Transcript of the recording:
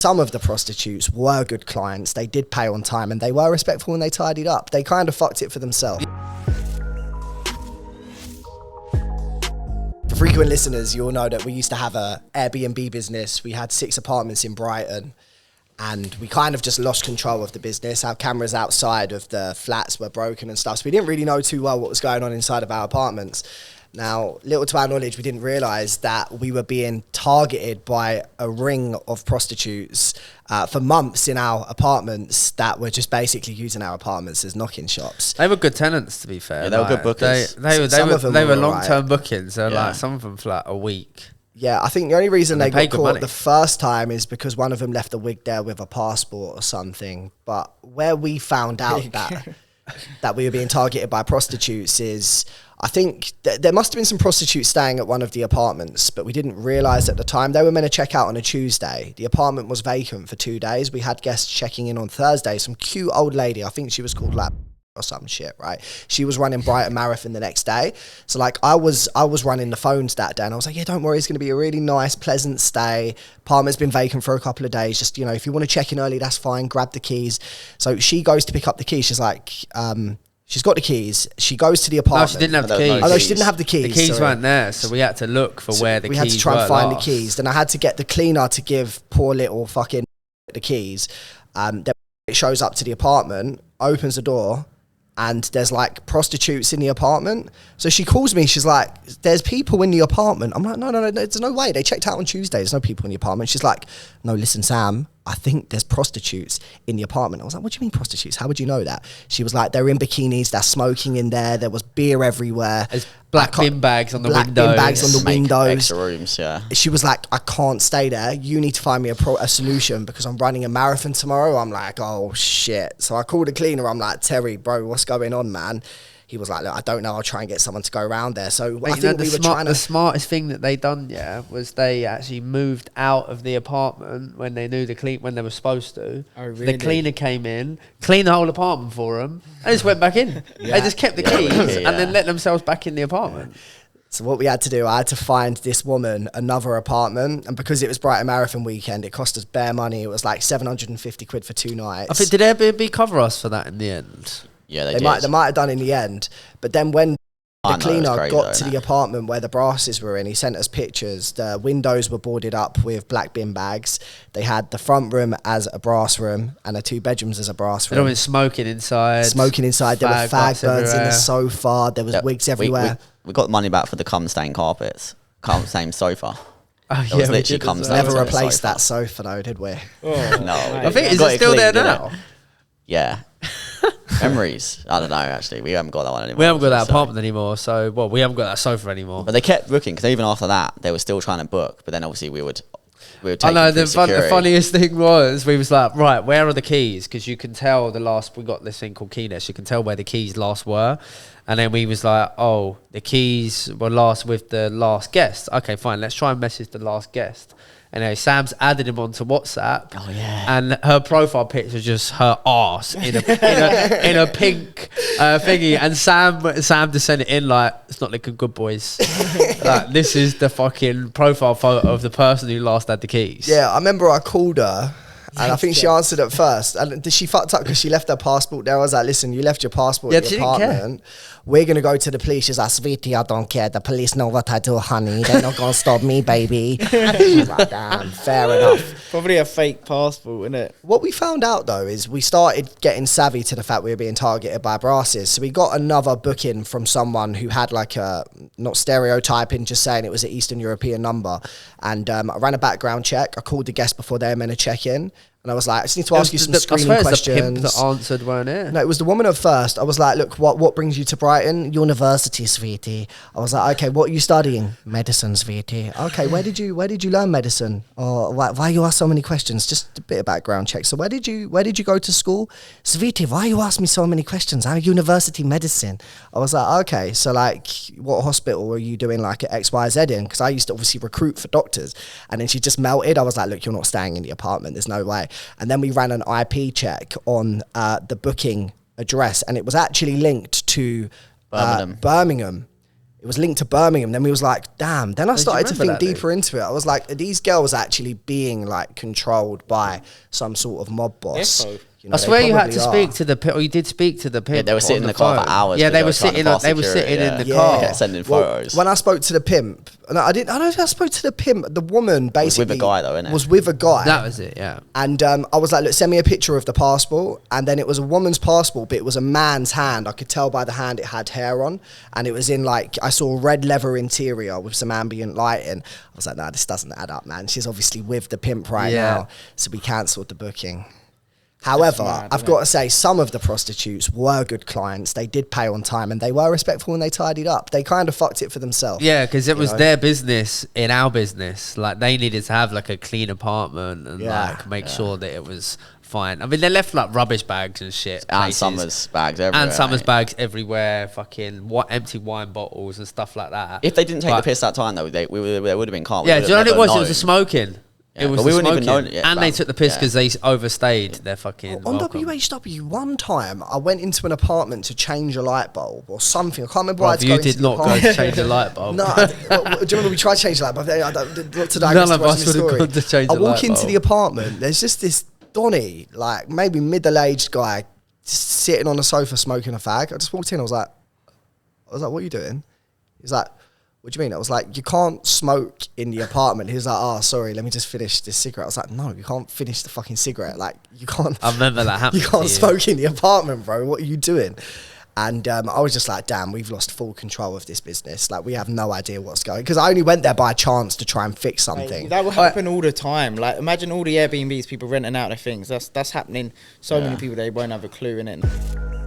Some of the prostitutes were good clients. They did pay on time and they were respectful and they tidied up. They kind of fucked it for themselves. For frequent listeners, you'll know that we used to have a Airbnb business. We had 6 apartments in Brighton and we kind of just lost control of the business. Our cameras outside of the flats were broken and stuff. So we didn't really know too well what was going on inside of our apartments. Now, little to our knowledge, we didn't realise that we were being targeted by a ring of prostitutes for months in our apartments that were just basically using our apartments as knock-in shops. They were good tenants, to be fair. Yeah, they were good bookers. They were long-term bookings. So like some of them for like a week. Yeah, I think the only reason they got caught money. the first time is because one of them left a wig there with a passport or something. But where we found out that we were being targeted by prostitutes is, I think there must have been some prostitutes staying at one of the apartments, but we didn't realise at the time. They were meant to check out on a Tuesday. The apartment was vacant for 2 days. We had guests checking in on Thursday. Some cute old lady, I think she was called like or some shit, right? She was running Brighton Marathon the next day. So like I was running the phones that day and I was like, yeah, don't worry, it's going to be a really nice, pleasant stay. Apartment's been vacant for a couple of days. Just, you know, if you want to check in early, that's fine. Grab the keys. So she goes to pick up the keys. She's like, she's got the keys. She goes to the apartment. No, she didn't have the keys. Oh, no, she didn't have the keys. The keys weren't there, so we had to look for where the keys were. We had to try and find the keys. Then I had to get the cleaner to give poor little fucking the keys. Then it shows up to the apartment, opens the door, and there's like prostitutes in the apartment. So she calls me, she's like, there's people in the apartment. I'm like, no, there's no way. They checked out on Tuesday. There's no people in the apartment. She's like, no, listen, Sam, I think there's prostitutes in the apartment. I was like, what do you mean prostitutes? How would you know that? She was like, they're in bikinis, they're smoking in there. There was beer everywhere. There's black bin bags on the windows. Black bin bags on the windows. Extra rooms, yeah. She was like, I can't stay there. You need to find me a solution because I'm running a marathon tomorrow. I'm like, oh shit. So I called the cleaner. I'm like, Terry, bro, what's going on, man? He was like, look, I don't know. I'll try and get someone to go around there. So I think we were trying to... The smartest thing that they done, was they actually moved out of the apartment when they knew when they were supposed to. Oh, really? The cleaner came in, cleaned the whole apartment for them, and just went back in. They just kept the keys and then let themselves back in the apartment. So what we had to do, I had to find this woman another apartment, and because it was Brighton Marathon weekend, it cost us bare money. It was like 750 quid for 2 nights. I think, did Airbnb cover us for that in the end? Yeah, they might have done in the end. But then when the cleaner got to the apartment where the brasses were in, he sent us pictures. The windows were boarded up with black bin bags. They had the front room as a brass room and the 2 bedrooms as a brass room. There was smoking inside. There were fag burns in the sofa. There was wigs everywhere. We got money back for the cum stain carpets, cum stain sofa. Oh, it was literally cum stain. Never replaced that sofa though, did we? Oh, no. I think it's still there now. Yeah. Memories. I don't know, actually. We haven't got that one anymore. We haven't got that apartment anymore, so, we haven't got that sofa anymore. But they kept booking, because even after that, they were still trying to book, but then obviously we would take I know, the security. funniest thing was, we was like, right, where are the keys? Because you can tell we got this thing called keyless, you can tell where the keys last were. And then we was like, oh, the keys were last with the last guest. Okay, fine, let's try and message the last guest. Anyway, Sam's added him onto WhatsApp. Oh yeah. And her profile picture is just her arse in a pink thingy. And Sam just sent it in like, it's not looking good, boys. Like, this is the fucking profile photo of the person who last had the keys. Yeah, I remember I called her. And I think she answered at first. And she fucked up because she left her passport there. I was like, listen, you left your passport in the apartment. We're going to go to the police. She's like, sweetie, I don't care. The police know what I do, honey. They're not going to stop me, baby. I was like, damn, fair enough. Probably a fake passport, isn't it? What we found out, though, is we started getting savvy to the fact we were being targeted by brasses. So we got another booking from someone who had like a, not stereotyping, just saying it was an Eastern European number. And I ran a background check. I called the guest before they were meant to check in. And I was like, I just need to ask you some screening questions. The pimp that answered, weren't it? No, it was the woman at first. I was like, look, what brings you to Brighton? University, sweetie. I was like, okay, what are you studying? Medicine, sweetie. Okay, where did you learn medicine? Or why you ask so many questions? Just a bit of background check. So where did you go to school? Sweetie, why you ask me so many questions? I'm university medicine. I was like, okay, so like, what hospital were you doing like at XYZ in? Because I used to obviously recruit for doctors. And then she just melted. I was like, look, you're not staying in the apartment. There's no way. And then we ran an IP check on the booking address, and it was actually linked to Birmingham. it was linked to Birmingham. Then we was like, damn. Then I started to think remember that, deeper into it. I was like, are these girls actually being like controlled by some sort of mob boss? Defo. You know, I swear you had to probably speak to the pimp, or you did speak to the pimp. Yeah, they were sitting on in the car phone. for hours. Yeah, they because were trying to sitting. pass They were security, sitting in the Yeah. car. Yeah, sending Well, photos. when I spoke to the pimp, no, I didn't. I don't know if I spoke to the pimp. The woman basically with a guy though, innit? was with a guy. That was it. Yeah. And I was like, look, send me a picture of the passport. And then it was a woman's passport, but it was a man's hand. I could tell by the hand it had hair on. And it was in like, I saw a red leather interior with some ambient lighting. I was like, nah, this doesn't add up, man. She's obviously with the pimp right Yeah. now. So we cancelled the booking. However, mad, I've isn't got it? to say, some of the prostitutes were good clients. They did pay on time and they were respectful and they tidied up. They kind of fucked it for themselves. Yeah, because it was know? their business in our business. Like they needed to have like a clean apartment and Yeah, like make sure that it was fine. I mean, they left like rubbish bags and shit. and places. Summers bags everywhere. And Summers mate. bags everywhere, fucking empty wine bottles and stuff like that. If they didn't take But- the piss that time though, they would have been calm. Yeah, do you know what it was? It was the smoking. Yeah, It was but we the wouldn't even smoking. know it yet, And they fam. took the piss Yeah. because they overstayed their fucking On welcome. WHW, one time I went into an apartment to change a light bulb or something. I can't remember why I had Bruv, to go you into did the not go apartment. to change the light bulb. No, do you remember we tried to change the light bulb? Not to digress None of too much us in the would have story. gone to change I the walk light into bulb. the apartment. There's just this Donny, like maybe middle-aged guy, just sitting on the sofa smoking a fag. I just walked in. I was like, what are you doing? He's like, what do you mean? I was like, you can't smoke in the apartment. He was like, oh, sorry, let me just finish this cigarette. I was like, no, you can't finish the fucking cigarette. Like, you can't. I remember that happening. You can't to smoke in the apartment, bro. What are you doing? And I was just like, damn, we've lost full control of this business. Like, we have no idea what's going. Because I only went there by chance to try and fix something. Mate, that will happen all the time. Like, imagine all the Airbnbs, people renting out their things. That's happening. So many people, they won't have a clue in it.